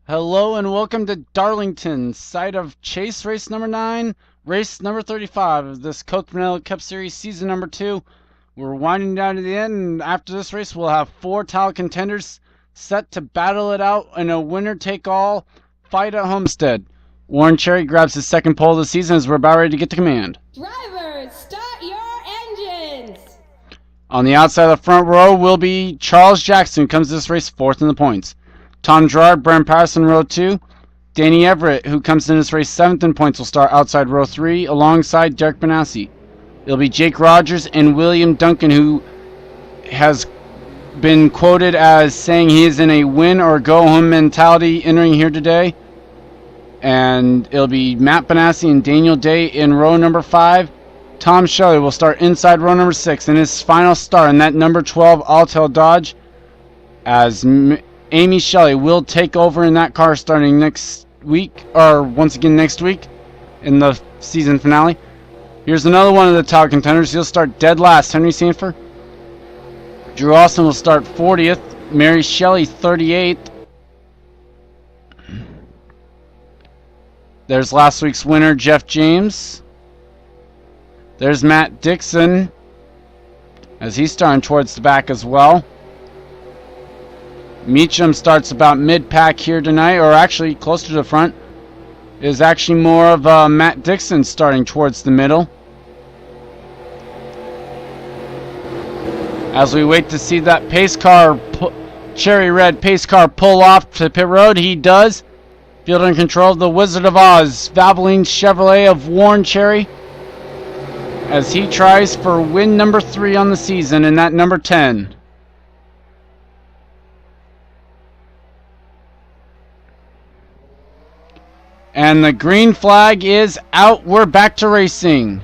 Hello and welcome to Darlington, site of Chase Race number 9, race number 35 of this Coke Vanilla Cup Series season number 2. We're winding down to the end, and after this race we'll have 4 title contenders set to battle it out in a winner-take-all fight at Homestead. Warren Cherry grabs his second pole of the season as we're about ready to get to command. Drivers, start your engines! On the outside of the front row will be Charles Jackson, who comes to this race 4th in the points. Tom Gerard, Brent Patterson, row 2. Danny Everett, who comes in this race 7th in points, will start outside row 3 alongside Derek Benassi. It'll be Jake Rogers and William Duncan, who has been quoted as saying he is in a win or go home mentality entering here today. And it'll be Matt Benassi and Daniel Day in row number 5. Tom Shelley will start inside row number 6 in his final start in that number 12 Altel Dodge, as Amy Shelley will take over in that car starting next week, or once again next week in the season finale. Here's another one of the top contenders. He'll start dead last, Henry Sanford. Drew Austin will start 40th. Mary Shelley 38th. There's last week's winner, Jeff James. There's Matt Dixon, as he's starting towards the back as well. Meacham starts about mid-pack here tonight, or actually closer to the front. Is actually more of Matt Dixon starting towards the middle. As we wait to see that pace car, cherry red pace car pull off to pit road, he does. Field in control of the Wizard of Oz, Valvoline Chevrolet of Warren Cherry, as he tries for win number 3 on the season in that number 10. And the green flag is out. We're back to racing.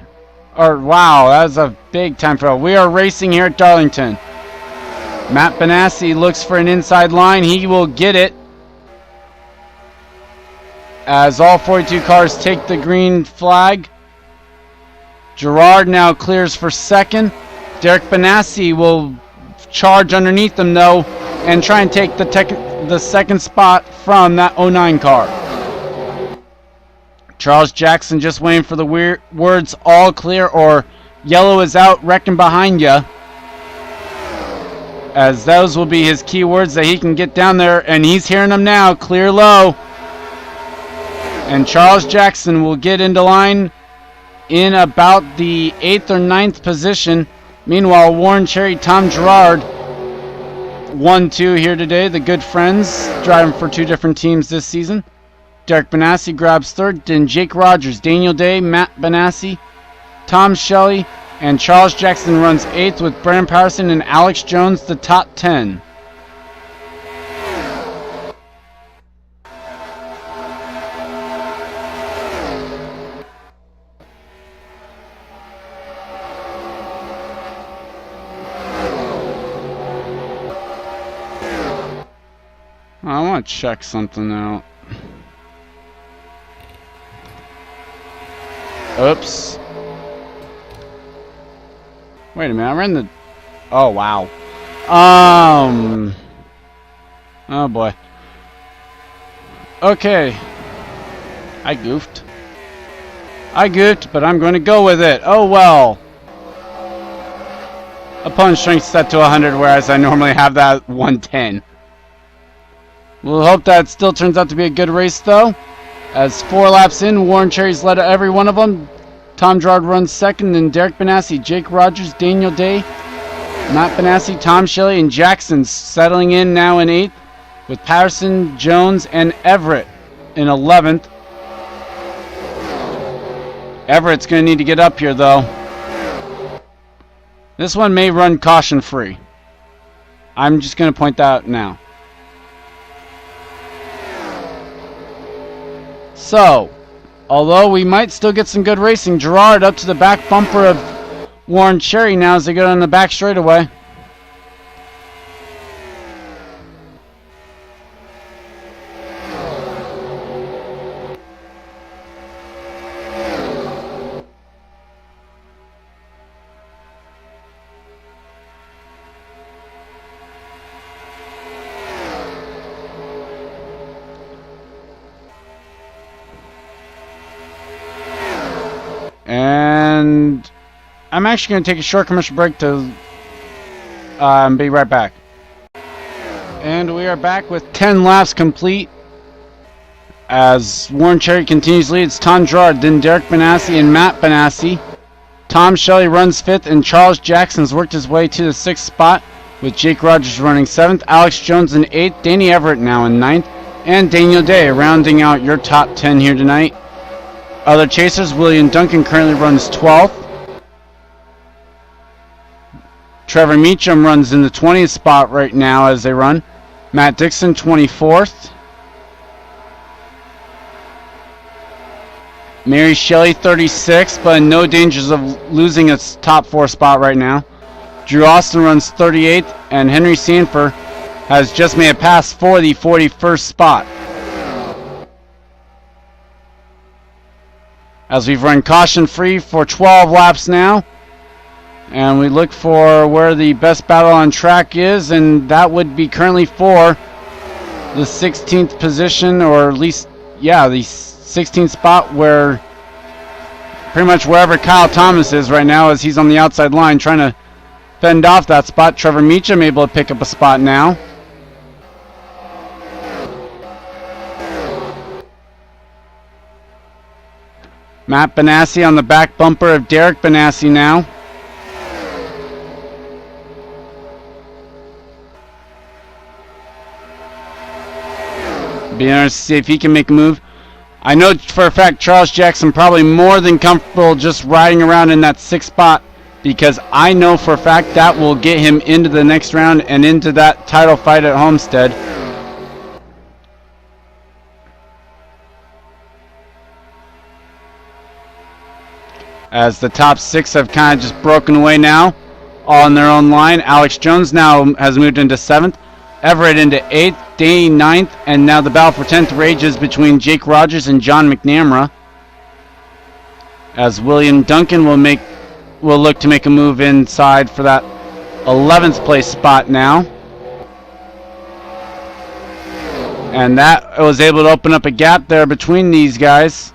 Wow, that was a big time for. We are racing here at Darlington. Matt Benassi looks for an inside line. He will get it, as all 42 cars take the green flag. Gerard now clears for second. Derek Benassi will charge underneath them though and try and take the second spot from that 09 car. Charles Jackson just waiting for the words all clear or yellow is out, wrecking behind ya, as those will be his key words that he can get down there, and he's hearing them now. Clear low, and Charles Jackson will get into line in about the 8th or 9th position. Meanwhile, Warren Cherry, Tom Gerard 1-2 here today, the good friends driving for 2 different teams this season. Derek Benassi grabs 3rd, then Jake Rogers, Daniel Day, Matt Benassi, Tom Shelley, and Charles Jackson runs 8th with Brandon Patterson and Alex Jones the top 10. I want to check something out. Oops. Wait a minute, I ran the... Oh, wow. Oh, boy. Okay. I goofed, but I'm going to go with it. Oh, well. Opponent strength set to 100, whereas I normally have that 110. We'll hope that still turns out to be a good race, though. As 4 laps in, Warren Cherry's led every one of them. Tom Gerard runs 2nd, and Derek Benassi, Jake Rogers, Daniel Day, Matt Benassi, Tom Shelley, and Jackson settling in now in 8th, with Patterson, Jones, and Everett in 11th. Everett's going to need to get up here, though. This one may run caution-free. I'm just going to point that out now. So, although we might still get some good racing, Gerard up to the back bumper of Warren Cherry now as they get on the back straightaway. I'm actually going to take a short commercial break to be right back. And we are back with 10 laps complete. As Warren Cherry continues to lead, it's Tom Gerard, then Derek Benassi and Matt Benassi. Tom Shelley runs 5th, and Charles Jackson's worked his way to the 6th spot, with Jake Rogers running 7th, Alex Jones in 8th, Danny Everett now in 9th, and Daniel Day rounding out your top 10 here tonight. Other chasers, William Duncan currently runs 12th. Trevor Meacham runs in the 20th spot right now as they run. Matt Dixon 24th. Mary Shelley 36th, but in no dangers of losing its top 4 spot right now. Drew Austin runs 38th, and Henry Sanford has just made a pass for the 41st spot. As we've run caution free for 12 laps now, and we look for where the best battle on track is, and that would be currently for the 16th position, or at least, yeah, the 16th spot, where pretty much wherever Kyle Thomas is right now, as he's on the outside line trying to fend off that spot. Trevor Meacham able to pick up a spot now. Matt Benassi on the back bumper of Derek Benassi now. Be interested to see if he can make a move. I know for a fact Charles Jackson probably more than comfortable just riding around in that 6th spot, because I know for a fact that will get him into the next round and into that title fight at Homestead. As the top 6 have kind of just broken away now, all in their own line. Alex Jones now has moved into 7th. Everett into 8th, Danny 9th, and now the battle for 10th rages between Jake Rogers and John McNamara. As William Duncan will look to make a move inside for that 11th place spot now. And that was able to open up a gap there between these guys.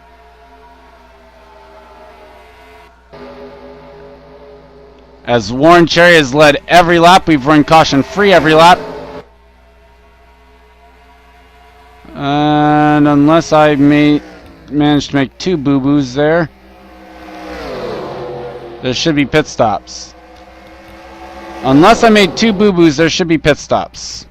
As Warren Cherry has led every lap, we've run caution free every lap. And unless I managed to make 2 boo-boos there, there should be pit stops. Unless I made 2 boo-boos, there should be pit stops.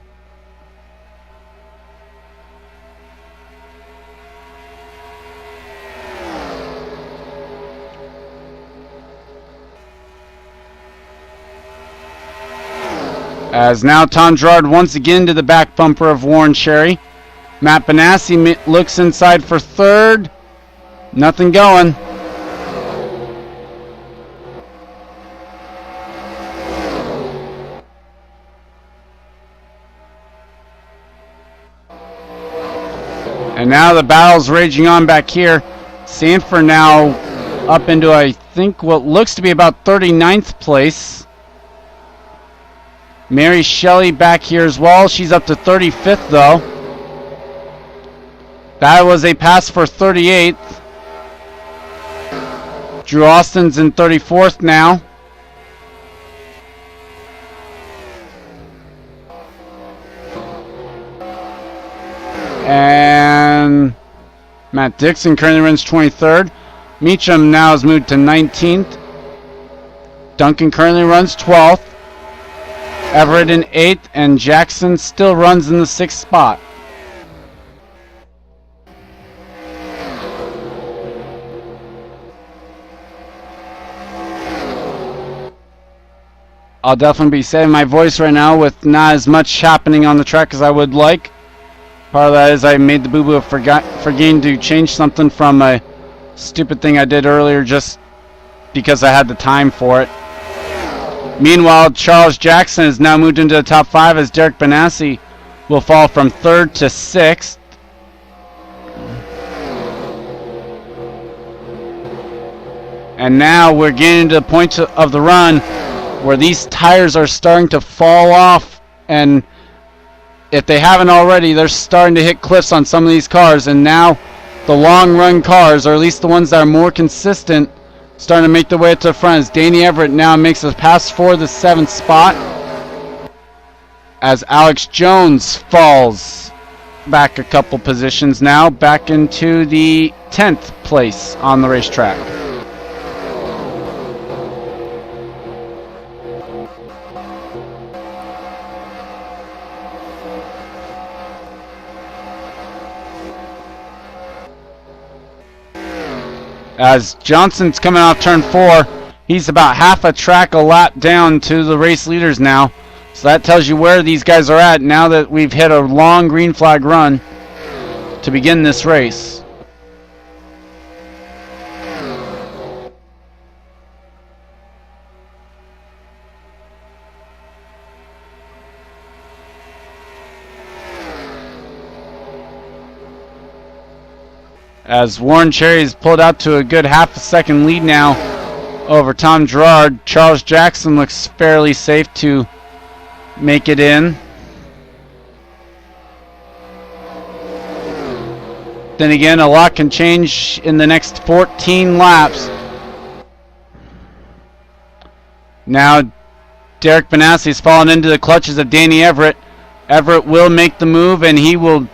As now Tom Gerard once again to the back bumper of Warren Cherry. Matt Benassi looks inside for 3rd. Nothing going. And now the battle's raging on back here. Sanford now up into, I think, what looks to be about 39th place. Mary Shelley back here as well. She's up to 35th though. That was a pass for 38th. Drew Austin's in 34th now. And Matt Dixon currently runs 23rd. Meacham now has moved to 19th. Duncan currently runs 12th. Everett in 8th, and Jackson still runs in the 6th spot. I'll definitely be saving my voice right now with not as much happening on the track as I would like. Part of that is I made the boo-boo of forgetting to change something from a stupid thing I did earlier just because I had the time for it. Meanwhile, Charles Jackson has now moved into the top 5 as Derek Benassi will fall from 3rd to 6th. And now we're getting to the point of the run where these tires are starting to fall off, and if they haven't already, they're starting to hit cliffs on some of these cars, and now the long run cars, or at least the ones that are more consistent, starting to make their way to the front as Danny Everett now makes a pass for the 7th spot. As Alex Jones falls back a couple positions now, back into the 10th place on the racetrack. As Johnson's coming off turn 4, he's about half a track a lap down to the race leaders now. So that tells you where these guys are at now that we've hit a long green flag run to begin this race. As Warren Cherry's pulled out to a good half a second lead now over Tom Gerard. Charles Jackson looks fairly safe to make it in. Then again, a lot can change in the next 14 laps. Now Derek Benassi's fallen into the clutches of Danny Everett. Everett will make the move and he will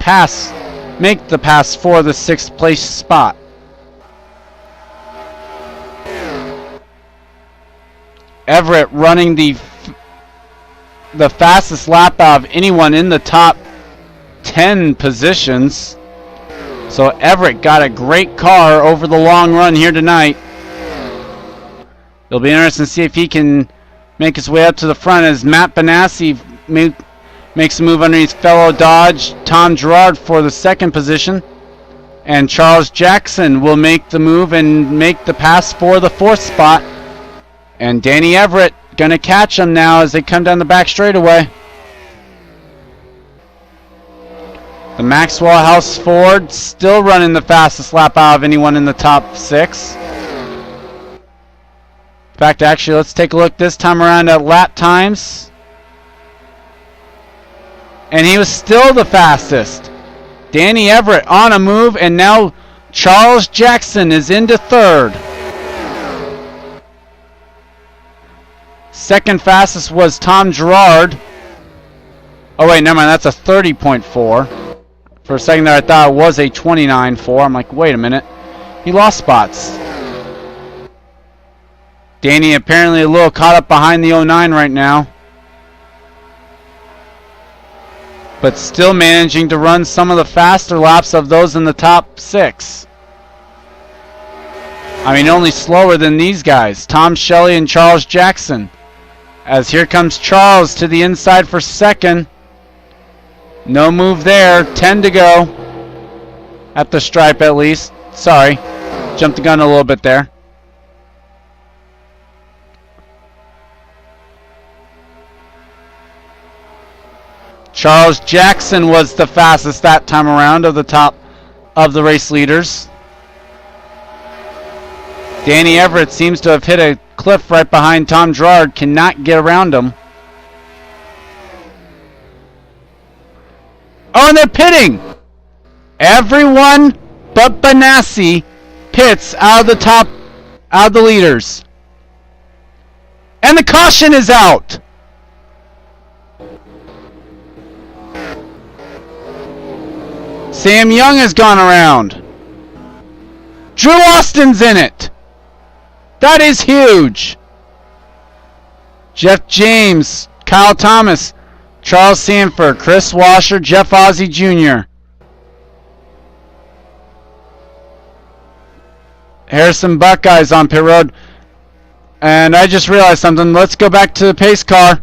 make the pass for the 6th place spot. Everett running the fastest lap out of anyone in the top 10 positions. So Everett got a great car over the long run here tonight. It'll be interesting to see if he can make his way up to the front as Matt Benassi makes a move underneath fellow Dodge Tom Gerard for the 2nd position. And Charles Jackson will make the move and make the pass for the 4th spot. And Danny Everett going to catch him now as they come down the back straightaway. The Maxwell House Ford still running the fastest lap out of anyone in the top 6. In fact, actually, let's take a look this time around at lap times. And he was still the fastest. Danny Everett on a move, and now Charles Jackson is into 3rd. 2nd fastest was Tom Gerard. Oh wait, never mind, that's a 30.4. For a second there I thought it was a 29.4. I'm like, wait a minute. He lost spots. Danny apparently a little caught up behind the 09 right now. But still managing to run some of the faster laps of those in the top 6. I mean, only slower than these guys, Tom Shelley and Charles Jackson. As here comes Charles to the inside for 2nd. No move there, 10 to go. At the stripe at least. Sorry, jumped the gun a little bit there. Charles Jackson was the fastest that time around of the top of the race leaders. Danny Everett seems to have hit a cliff right behind Tom Gerard, cannot get around him. Oh, and they're pitting! Everyone but Benassi pits out of the top, out of the leaders. And the caution is out! Sam Young has gone around. Drew Austin's in it. That is huge. Jeff James, Kyle Thomas, Charles Sanford, Chris Washer, Jeff Ozzie Jr. Harrison Buckeyes on pit road. And I just realized something. Let's go back to the pace car.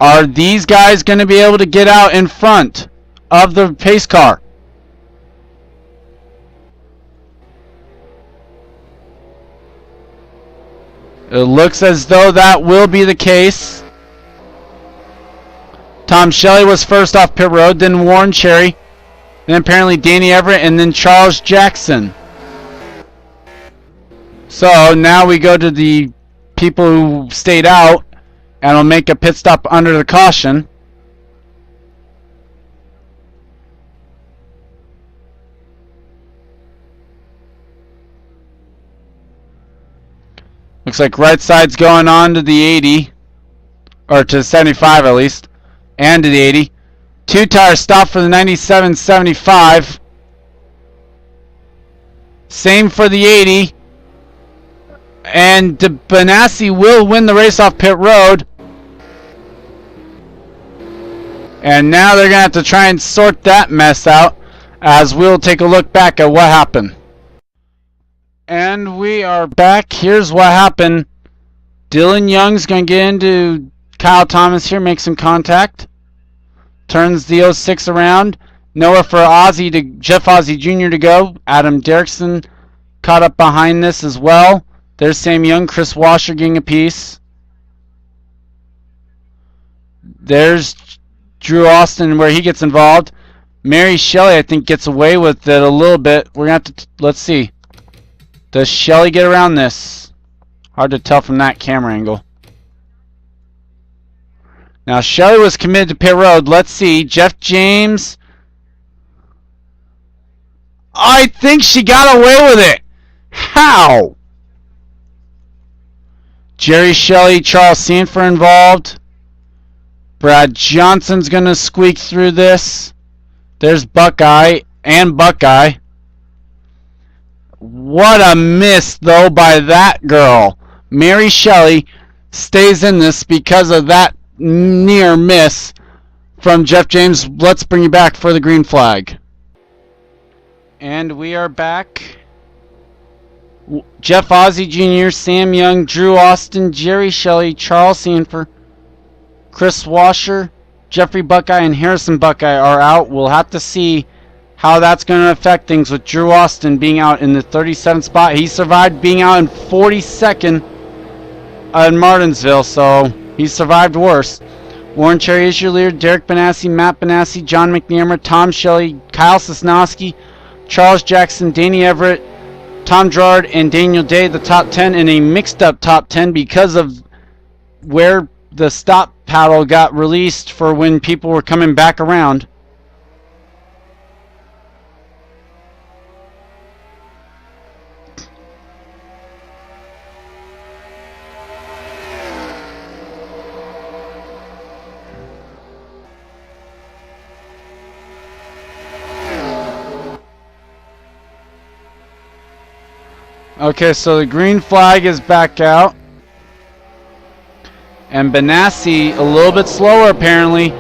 Are these guys going to be able to get out in front of the pace car? It looks as though that will be the case. Tom Shelley was first off pit road, then Warren Cherry, then apparently Danny Everett, and then Charles Jackson. So now we go to the people who stayed out, and will make a pit stop under the caution. Looks like right side's going on to the 80. Or to 75 at least. And to the 80. Two tires stop for the 97-75. Same for the 80. And Benassi will win the race off pit road. And now they're going to have to try and sort that mess out as we'll take a look back at what happened. And we are back. Here's what happened. Dylan Young's going to get into Kyle Thomas here, make some contact. Turns the 06 around. Nowhere for Jeff Ozzie Jr. to go. Adam Derrickson caught up behind this as well. There's Sam Young, Chris Washer getting a piece. There's Drew Austin where he gets involved. Mary Shelley, I think, gets away with it a little bit. We're going to have to, let's see. Does Shelley get around this? Hard to tell from that camera angle. Now, Shelley was committed to pit road. Let's see. Jeff James. I think she got away with it. How? Jerry Shelley, Charles Sanford involved. Brad Johnson's going to squeak through this. There's Buckeye and Buckeye. What a miss, though, by that girl. Mary Shelley stays in this because of that near miss from Jeff James. Let's bring you back for the green flag. And we are back. Jeff Ozzie Jr., Sam Young, Drew Austin, Jerry Shelley, Charles Sanford, Chris Washer, Jeffrey Buckeye, and Harrison Buckeye are out. We'll have to see how that's going to affect things with Drew Austin being out in the 37th spot. He survived being out in 42nd in Martinsville, so he survived worse. Warren Cherry is your leader. Derek Benassi, Matt Benassi, John McNamara, Tom Shelley, Kyle Sosnowski, Charles Jackson, Danny Everett, Tom Gerard, and Daniel Day, the top 10 in a mixed-up top 10 because of where the stop paddle got released for when people were coming back around. Okay, so the green flag is back out. And Benassi a little bit slower apparently.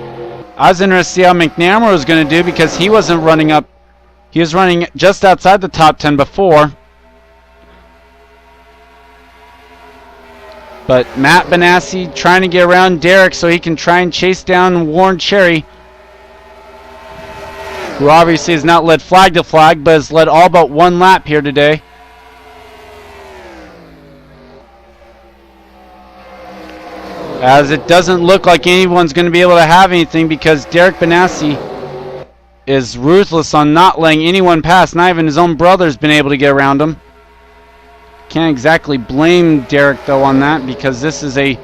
I was interested to see how McNamara was going to do because he wasn't running up. He was running just outside the top 10 before. But Matt Benassi trying to get around Derek so he can try and chase down Warren Cherry, who obviously has not led flag to flag but has led all but one lap here today. As it doesn't look like anyone's going to be able to have anything because Derek Benassi is ruthless on not letting anyone pass. Not even his own brother's been able to get around him. Can't exactly blame Derek, though, on that because this is a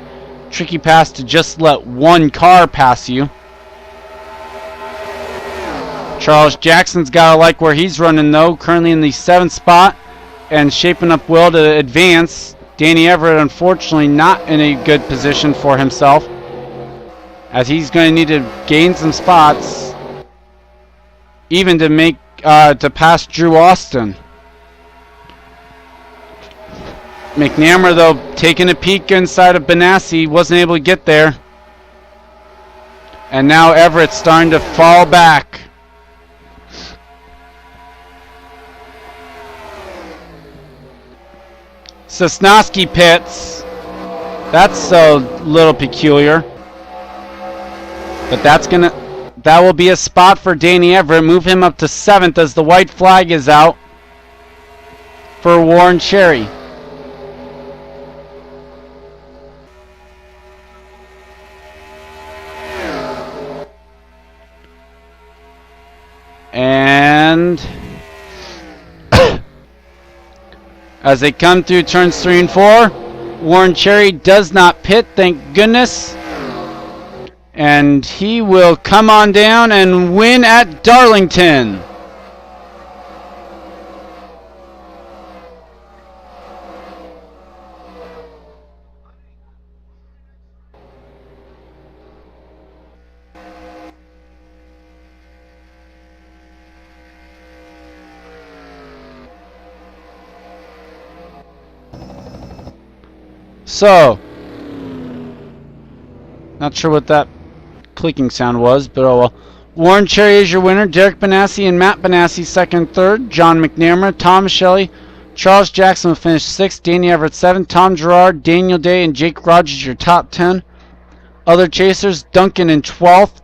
tricky pass to just let one car pass you. Charles Jackson's got to like where he's running, though. Currently in the 7th spot and shaping up well to advance. Danny Everett, unfortunately, not in a good position for himself, as he's going to need to gain some spots, even to make to pass Drew Austin. McNamara, though, taking a peek inside of Benassi, wasn't able to get there, and now Everett's starting to fall back. Sosnowski pits. That's a little peculiar. But that will be a spot for Danny Everett. Move him up to 7th as the white flag is out for Warren Cherry. And as they come through turns 3 and 4, Warren Cherry does not pit, thank goodness. And he will come on down and win at Darlington. So, not sure what that clicking sound was, but oh well. Warren Cherry is your winner. Derek Benassi and Matt Benassi second, third. John McNamara, Tom Shelley, Charles Jackson will finish sixth. Danny Everett seventh. Tom Gerard, Daniel Day, and Jake Rogers your top 10. Other chasers: Duncan in 12th,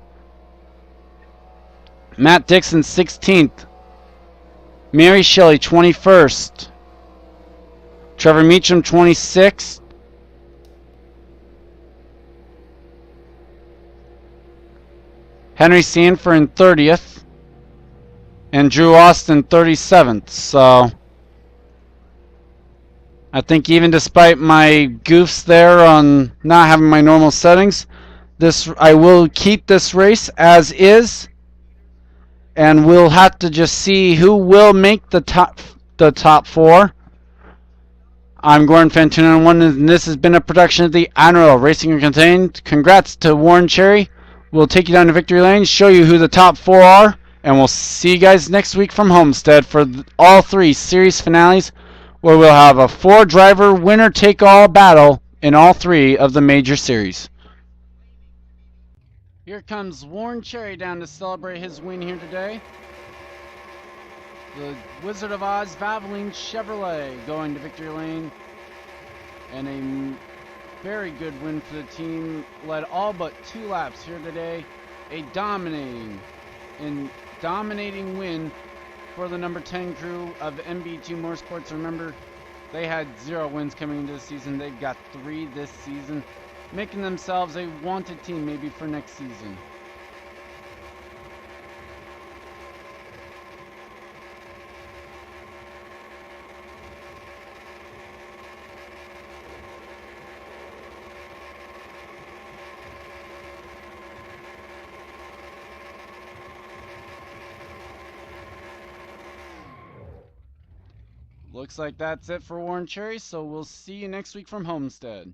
Matt Dixon 16th, Mary Shelley 21st, Trevor Meacham 26th, Henry Sanford in 30th, and Drew Austin 37th. So I think even despite my goofs there on not having my normal settings, I will keep this race as is, and we'll have to just see who will make the top 4. I'm Gordon Fantuna, and this has been a production of the INORL Racing and Contained. Congrats to Warren Cherry. We'll take you down to victory lane, show you who the top 4 are, and we'll see you guys next week from Homestead for all 3 series finales, where we'll have a 4-driver winner-take-all battle in all 3 of the major series. Here comes Warren Cherry down to celebrate his win here today. The Wizard of Oz Valvoline Chevrolet going to victory lane. And a very good win for the team. Led all but 2 laps here today. A dominating win for the number 10 crew of MB2 Motorsports. Remember, they had 0 wins coming into the season. They've got 3 this season, making themselves a wanted team maybe for next season. Looks like that's it for Warren Cherry, so we'll see you next week from Homestead.